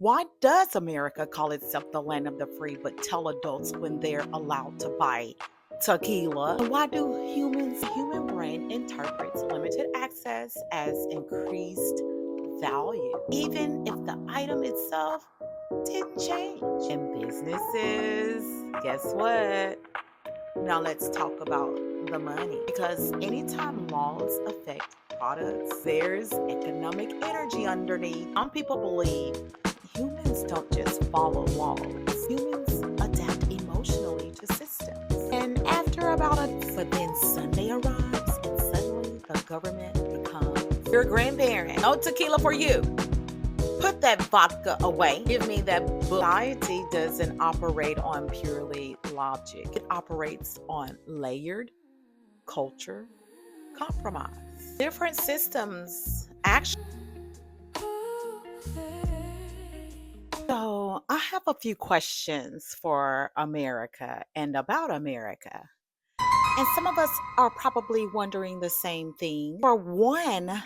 Why does America call itself the land of the free but tell adults when they're allowed to buy tequila? And why do human brain interprets limited access as increased value, even if the item itself didn't change? In businesses, guess what? Now let's talk about the money. Because anytime laws affect products, there's economic energy underneath. Some people believe humans don't just follow laws. Humans adapt emotionally to systems. And after but then Sunday arrives and suddenly the government becomes your grandparent. No tequila for you. Put that vodka away. Give me that book. Society doesn't operate on purely logic. It operates on layered culture compromise. Different systems actually. So, I have a few questions for America and about America. And some of us are probably wondering the same thing. For one,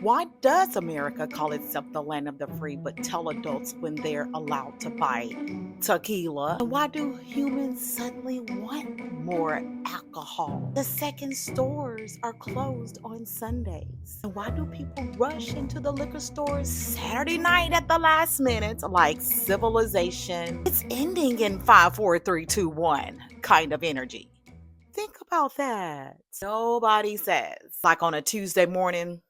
why does America call itself the land of the free but tell adults when they're allowed to buy tequila? And why do humans suddenly want more alcohol? The second stores are closed on Sundays. And why do people rush into the liquor stores Saturday night at the last minute like civilization? It's ending in 5, 4, 3, 2, 1 kind of energy. Think about that. Nobody says, like on a Tuesday morning,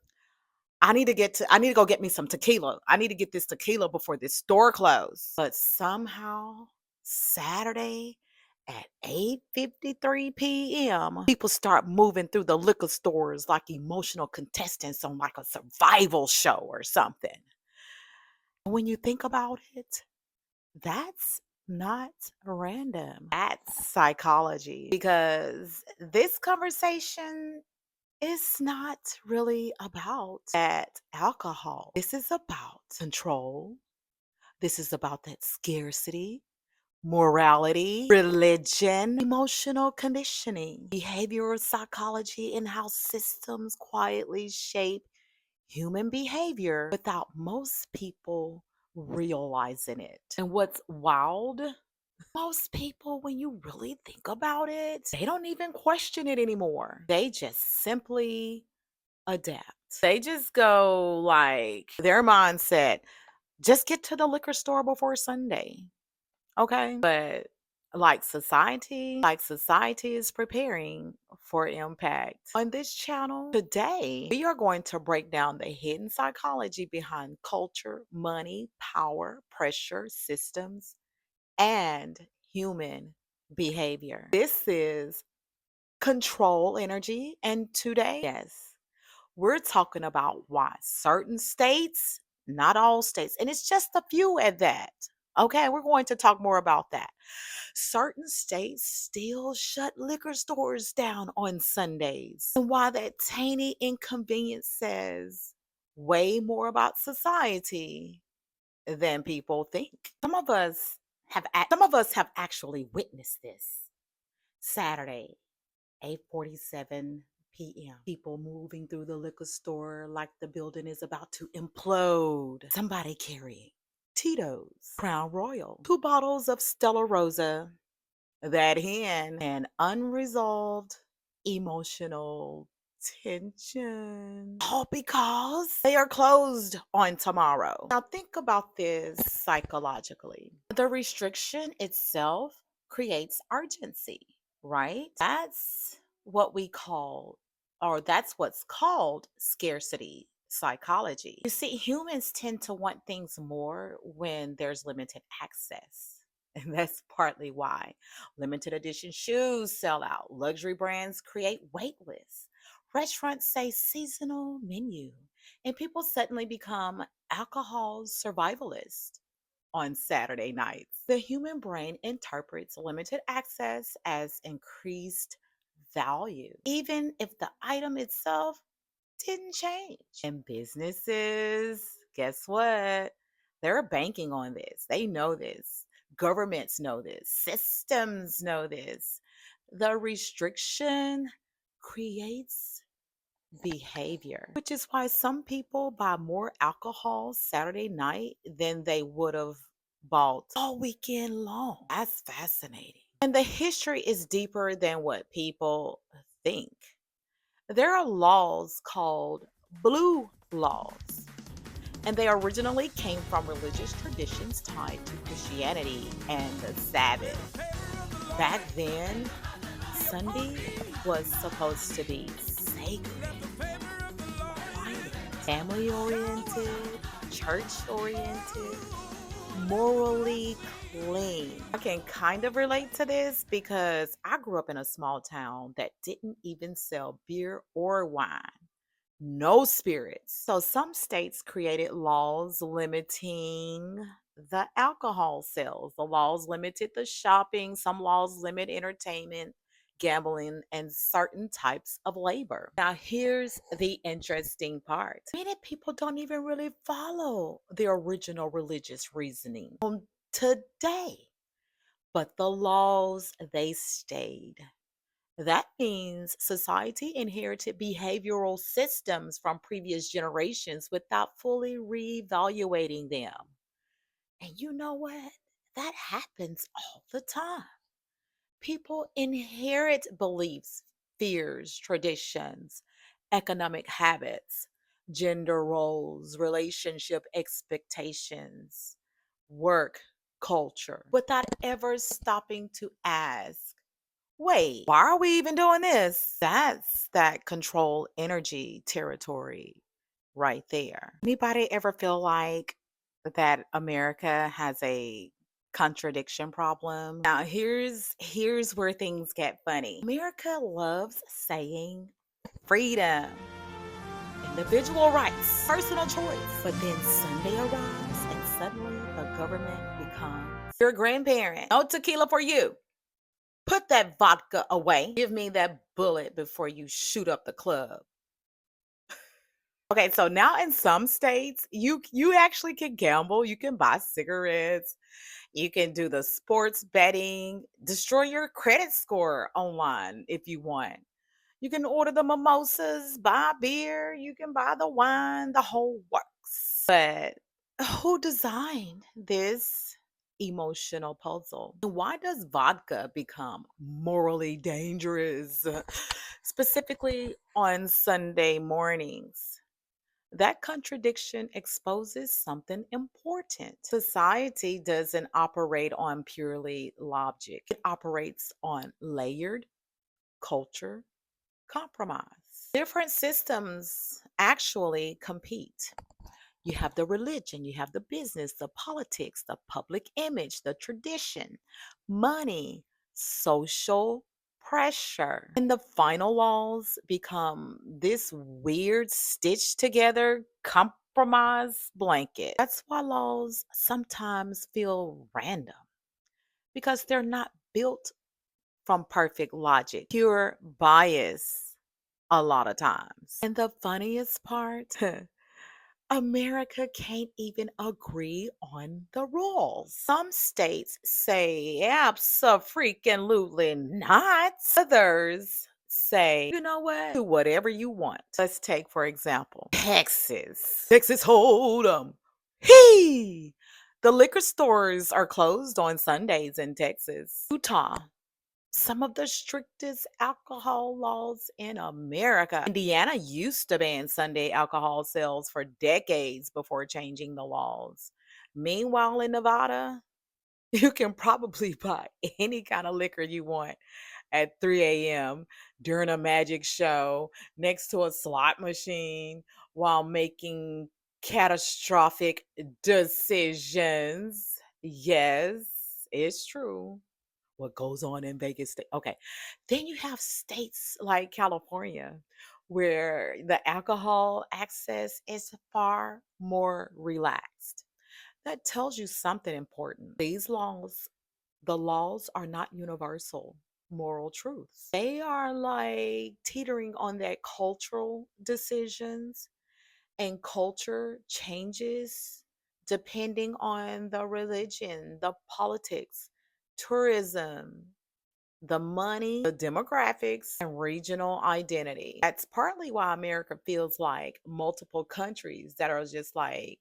I need to go get me some tequila. I need to get this tequila before this store closes. But somehow Saturday at 8:53 p.m., people start moving through the liquor stores like emotional contestants on like a survival show or something. When you think about it, that's not random. That's psychology because this conversation it's not really about that alcohol. This is about control. This is about that scarcity, morality, religion, emotional conditioning, behavioral psychology, and how systems quietly shape human behavior without most people realizing it. And what's wild? Most people, when you really think about it, they don't even question it anymore. They just simply adapt. They just go like their mindset, just get to the liquor store before Sunday. Okay. But like society is preparing for impact. On this channel today, we are going to break down the hidden psychology behind culture, money, power, pressure, systems, and human behavior. This is control energy. And today, yes, we're talking about why certain states, not all states, and it's just a few at that. Okay, we're going to talk more about that. Certain states still shut liquor stores down on Sundays. And why that tiny inconvenience says way more about society than people think. Some of us have actually witnessed this. Saturday, 8:47 p.m. People moving through the liquor store like the building is about to implode. Somebody carrying Tito's, Crown Royal, 2 bottles of Stella Rosa, that hen, and unresolved emotional tension. All because they are closed on tomorrow. Now think about this psychologically. The restriction itself creates urgency, right? That's what's called scarcity psychology. You see, humans tend to want things more when there's limited access. And that's partly why limited edition shoes sell out. Luxury brands create wait lists. Restaurants say seasonal menu. And people suddenly become alcohol survivalists on Saturday nights. The human brain interprets limited access as increased value, even if the item itself didn't change. And businesses, guess what? They're banking on this. They know this. Governments know this. Systems know this. The restriction creates behavior, which is why some people buy more alcohol Saturday night than they would have bought all weekend long. That's fascinating. And the history is deeper than what people think. There are laws called blue laws, and they originally came from religious traditions tied to Christianity and the Sabbath. Back then, Sunday was supposed to be sacred, quiet, family oriented, church oriented, morally clean. I can kind of relate to this because I grew up in a small town that didn't even sell beer or wine. No spirits. So some states created laws limiting the alcohol sales. The laws limited the shopping, some laws limit entertainment, gambling, and certain types of labor. Now, here's the interesting part. Many people don't even really follow the original religious reasoning on today, but the laws, they stayed. That means society inherited behavioral systems from previous generations without fully reevaluating them. And you know what? That happens all the time. People inherit beliefs, fears, traditions, economic habits, gender roles, relationship expectations, work culture, without ever stopping to ask, wait, why are we even doing this? That's that control energy territory right there. Anybody ever feel like that America has a contradiction problem? Now here's where things get funny. America loves saying freedom, individual rights, personal choice. But then Sunday arrives and suddenly the government becomes your grandparent. No tequila for you. Put that vodka away. Give me that bullet before you shoot up the club. Okay, so now in some states, you actually can gamble, you can buy cigarettes, you can do the sports betting, destroy your credit score online if you want. You can order the mimosas, buy beer, you can buy the wine, the whole works. But who designed this emotional puzzle? Why does vodka become morally dangerous, specifically on Sunday mornings? That contradiction exposes something important. Society doesn't operate on purely logic, it operates on layered culture compromise. Different systems actually compete. You have the religion, you have the business, the politics, the public image, the tradition, money, social pressure. And the final laws become this weird stitched together compromise blanket. That's why laws sometimes feel random because they're not built from perfect logic, pure bias a lot of times. And the funniest part, America can't even agree on the rules. Some states say absolutely not. Others say, you know what? Do whatever you want. Let's take, for example, Texas. Texas Hold'em. Hey! The liquor stores are closed on Sundays in Texas. Utah, some of the strictest alcohol laws in America. Indiana used to ban Sunday alcohol sales for decades before changing the laws. Meanwhile, in Nevada, you can probably buy any kind of liquor you want at 3 a.m. during a magic show next to a slot machine while making catastrophic decisions. Yes, it's true what goes on in Vegas. Okay. Then you have states like California where the alcohol access is far more relaxed. That tells you something important. The laws are not universal moral truths. They are like teetering on that cultural decisions, and culture changes depending on the religion, the politics, tourism, the money, the demographics, and regional identity. That's partly why America feels like multiple countries that are just like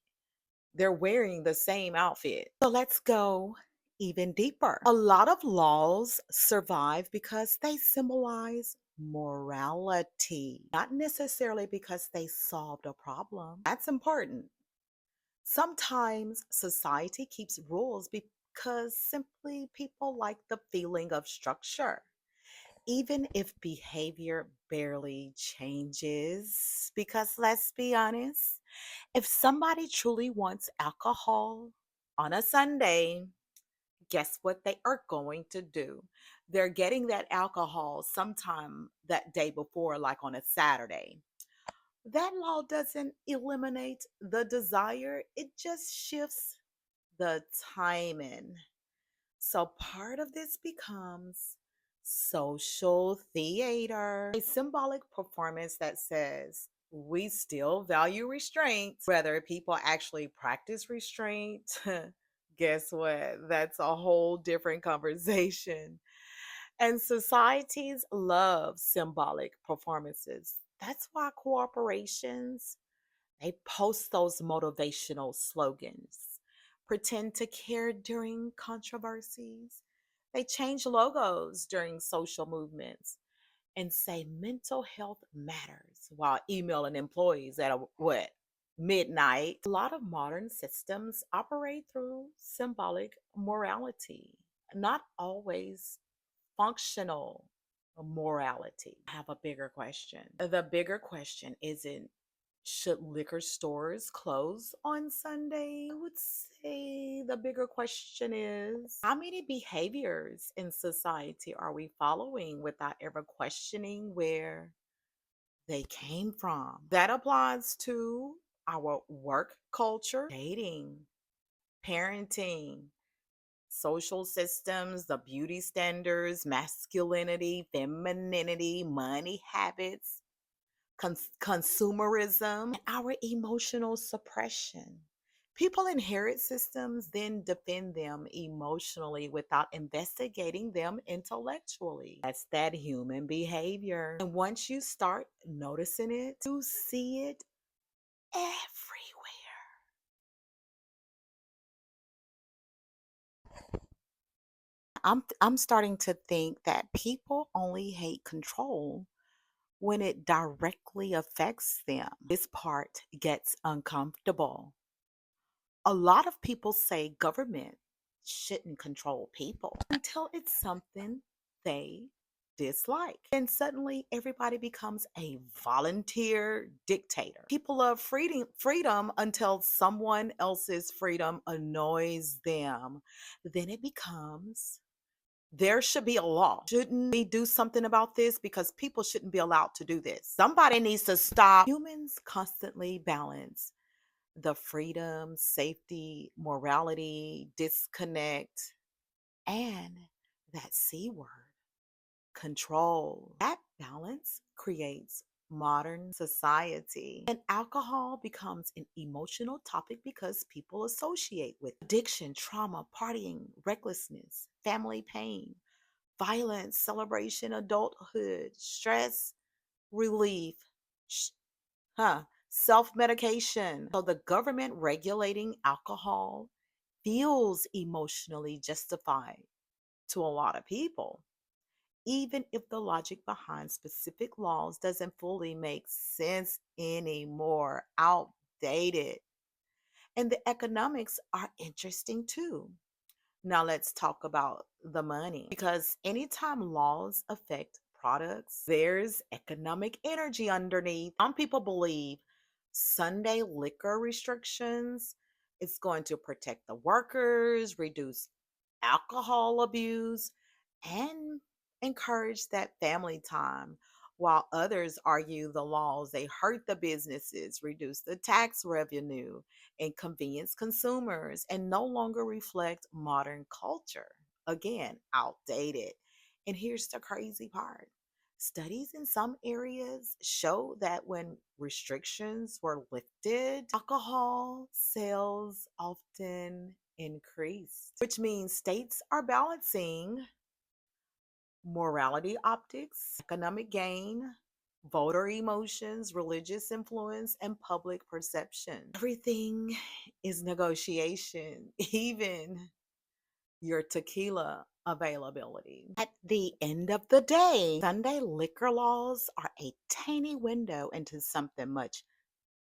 they're wearing the same outfit. So let's go even deeper. A lot of laws survive because they symbolize morality, not necessarily because they solved a problem. That's important. Sometimes society keeps rules because simply people like the feeling of structure, even if behavior barely changes. Because let's be honest, if somebody truly wants alcohol on a Sunday, guess what they are going to do? They're getting that alcohol sometime that day before, like on a Saturday. That law doesn't eliminate the desire, it just shifts the timing. So part of this becomes social theater, a symbolic performance that says we still value restraint, whether people actually practice restraint. Guess what? That's a whole different conversation. And societies love symbolic performances. That's why corporations they post those motivational slogans, pretend to care during controversies. They change logos during social movements and say mental health matters while emailing employees at what? Midnight. A lot of modern systems operate through symbolic morality, not always functional morality. I have a bigger question. The bigger question isn't should liquor stores close on Sunday? I would say the bigger question is how many behaviors in society are we following without ever questioning where they came from? That applies to our work culture, dating, parenting, social systems, the beauty standards, masculinity, femininity, money habits, consumerism, and our emotional suppression. People inherit systems, then defend them emotionally without investigating them intellectually. That's that human behavior. And once you start noticing it, you see it everywhere. I'm starting to think that people only hate control when it directly affects them. This part gets uncomfortable. A lot of people say government shouldn't control people until it's something they dislike. And suddenly everybody becomes a volunteer dictator. People love freedom until someone else's freedom annoys them. Then it becomes there should be a law. Shouldn't we do something about this? Because people shouldn't be allowed to do this. Somebody needs to stop. Humans constantly balance the freedom, safety, morality, disconnect, and that C word, control. That balance creates modern society. And alcohol becomes an emotional topic because people associate with addiction, trauma, partying, recklessness, family pain, violence, celebration, adulthood, stress, relief, sh- self medication. So the government regulating alcohol feels emotionally justified to a lot of people, even if the logic behind specific laws doesn't fully make sense anymore, outdated. And the economics are interesting too. Now let's talk about the money because anytime laws affect products, there's economic energy underneath. Some people believe Sunday liquor restrictions is going to protect the workers, reduce alcohol abuse, and encourage that family time. While others argue the laws, they hurt the businesses, reduce the tax revenue, inconvenience consumers, and no longer reflect modern culture. Again, outdated. And here's the crazy part. Studies in some areas show that when restrictions were lifted, alcohol sales often increased, which means states are balancing morality optics, economic gain, voter emotions, religious influence, and public perception. Everything is negotiation, even your tequila availability. At the end of the day, Sunday liquor laws are a tiny window into something much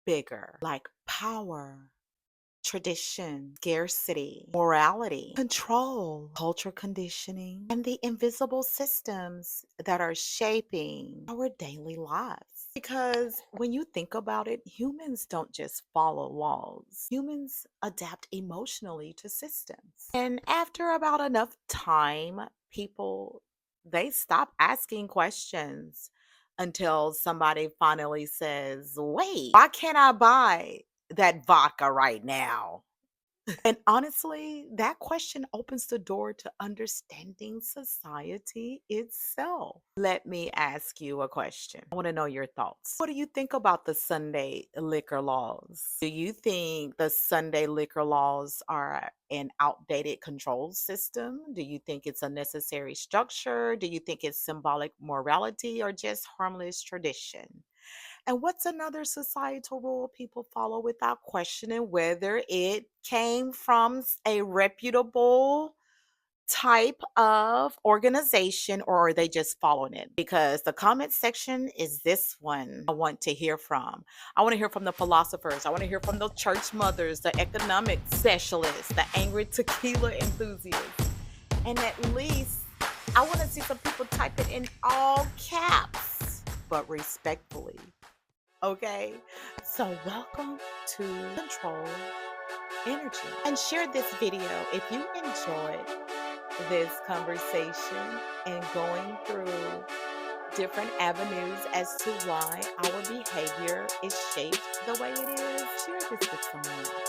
bigger, like power, tradition, scarcity, morality, control, culture conditioning, and the invisible systems that are shaping our daily lives. Because when you think about it, humans don't just follow laws, humans adapt emotionally to systems. And after about enough time, people they stop asking questions until somebody finally says, "Wait, why can't I buy that vodka right now?" And honestly, that question opens the door to understanding society itself. Let me ask you a question. I want to know your thoughts. What do you think about the Sunday liquor laws? Do you think the Sunday liquor laws are an outdated control system? Do you think it's a necessary structure? Do you think it's symbolic morality or just harmless tradition? And what's another societal rule people follow without questioning whether it came from a reputable type of organization or are they just following it? Because the comment section is this one I want to hear from. I want to hear from the philosophers. I want to hear from the church mothers, the economic specialists, the angry tequila enthusiasts. And at least I want to see some people type it in all caps, but respectfully. Okay, so welcome to Control Energy and share this video if you enjoyed this conversation and going through different avenues as to why our behavior is shaped the way it is. Share this with someone.